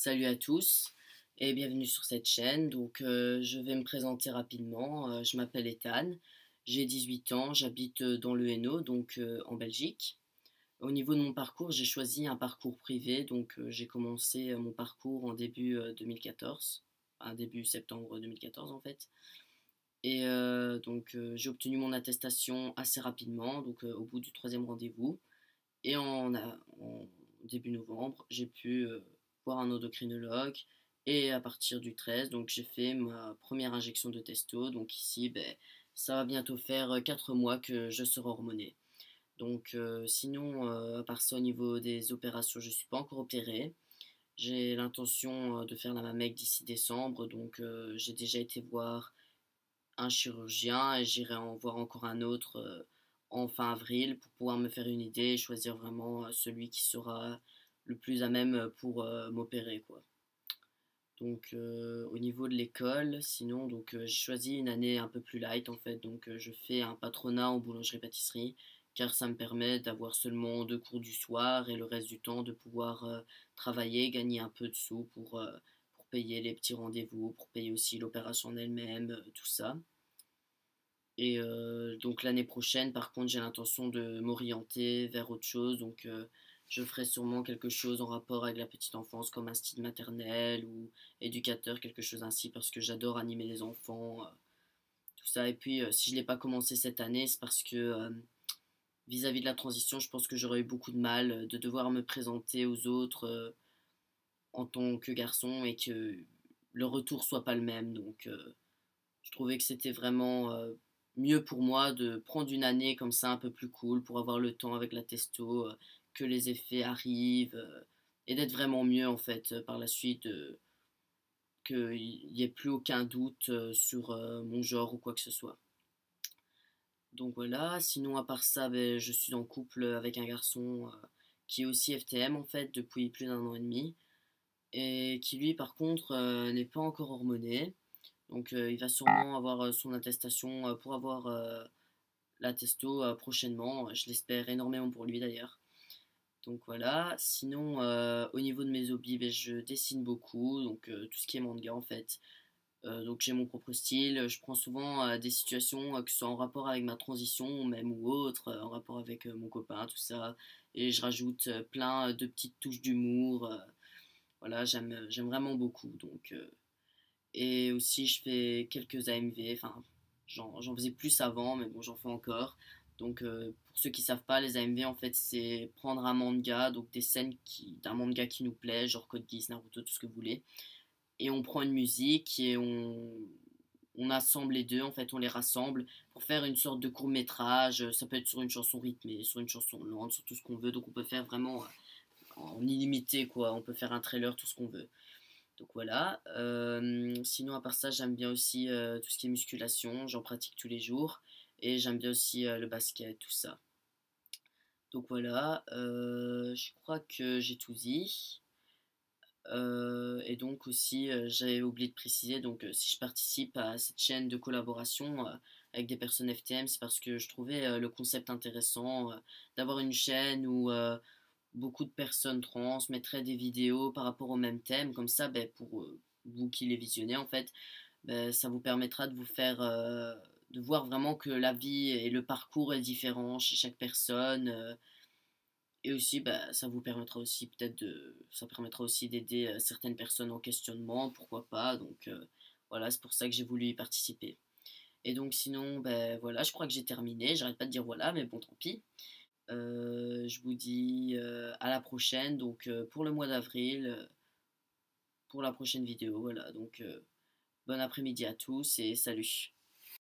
Salut à tous et bienvenue sur cette chaîne. Je vais me présenter rapidement. Je m'appelle Ethan, j'ai 18 ans, j'habite dans le Hainaut, en Belgique. Au niveau de mon parcours, j'ai choisi un parcours privé, j'ai commencé mon parcours en début 2014, début septembre 2014 en fait. J'ai obtenu mon attestation assez rapidement, au bout du troisième rendez-vous. En début novembre, j'ai pu voir un endocrinologue. Et à partir du 13, j'ai fait ma première injection de testo. Donc ici, ça va bientôt faire 4 mois que je serai hormoné. À part ça, au niveau des opérations, je ne suis pas encore opéré. J'ai l'intention de faire la mamectomie d'ici décembre. J'ai déjà été voir un chirurgien et j'irai en voir encore un autre en fin avril pour pouvoir me faire une idée et choisir vraiment celui qui sera le plus à même pour m'opérer quoi. Au niveau de l'école, j'ai choisi une année un peu plus light en fait. Je fais un patronat en boulangerie-pâtisserie car ça me permet d'avoir seulement 2 cours du soir et le reste du temps de pouvoir travailler, gagner un peu de sous pour payer les petits rendez-vous, pour payer aussi l'opération en elle-même, tout ça. L'année prochaine, par contre, j'ai l'intention de m'orienter vers autre chose. Je ferai sûrement quelque chose en rapport avec la petite enfance, comme un style maternel ou éducateur, quelque chose ainsi, parce que j'adore animer les enfants, tout ça. Et puis, si je ne l'ai pas commencé cette année, c'est parce que vis-à-vis de la transition, je pense que j'aurais eu beaucoup de mal de devoir me présenter aux autres en tant que garçon et que le retour soit pas le même. Je trouvais que c'était vraiment mieux pour moi de prendre une année comme ça un peu plus cool pour avoir le temps avec la testo, que les effets arrivent et d'être vraiment mieux en fait par la suite, qu'il n'y ait plus aucun doute sur mon genre ou quoi que ce soit. Donc voilà, sinon à part ça, je suis en couple avec un garçon qui est aussi FTM en fait depuis plus d'1 an et demi et qui lui par contre n'est pas encore hormoné. Il va sûrement avoir son attestation pour avoir la testo prochainement. Je l'espère énormément pour lui d'ailleurs. Donc voilà. Sinon, au niveau de mes hobbies, je dessine beaucoup. Tout ce qui est manga en fait. J'ai mon propre style. Je prends souvent des situations que ce soit en rapport avec ma transition, même ou autre, en rapport avec mon copain, tout ça. Et je rajoute plein de petites touches d'humour. Voilà, j'aime vraiment beaucoup. Et aussi, je fais quelques AMV. Enfin, j'en faisais plus avant, mais bon, j'en fais encore. Pour ceux qui savent pas, les AMV, en fait, c'est prendre un manga, donc des scènes d'un manga qui nous plaît, genre Code Geass, Naruto, tout ce que vous voulez. Et on prend une musique et on assemble les deux, en fait, on les rassemble pour faire une sorte de court-métrage. Ça peut être sur une chanson rythmée, sur une chanson lente, sur tout ce qu'on veut. Donc, on peut faire vraiment en illimité, quoi. On peut faire un trailer, tout ce qu'on veut. Donc voilà. Sinon, à part ça, j'aime bien aussi tout ce qui est musculation. J'en pratique tous les jours. Et j'aime bien aussi le basket, tout ça. Donc voilà. Je crois que j'ai tout dit. Et donc aussi, j'avais oublié de préciser, si je participe à cette chaîne de collaboration avec des personnes FTM, c'est parce que je trouvais le concept intéressant d'avoir une chaîne où beaucoup de personnes trans mettraient des vidéos par rapport au même thème. Comme ça, pour vous qui les visionnez, en fait, ça vous permettra de vous faire, de voir vraiment que la vie et le parcours est différent chez chaque personne. Et aussi, ça vous permettra aussi ça permettra aussi d'aider certaines personnes en questionnement, pourquoi pas. Voilà, c'est pour ça que j'ai voulu y participer. Et donc sinon, voilà, je crois que j'ai terminé. J'arrête pas de dire voilà, mais bon, tant pis. Je vous dis à la prochaine, pour le mois d'avril, pour la prochaine vidéo. Voilà, bon après-midi à tous et salut.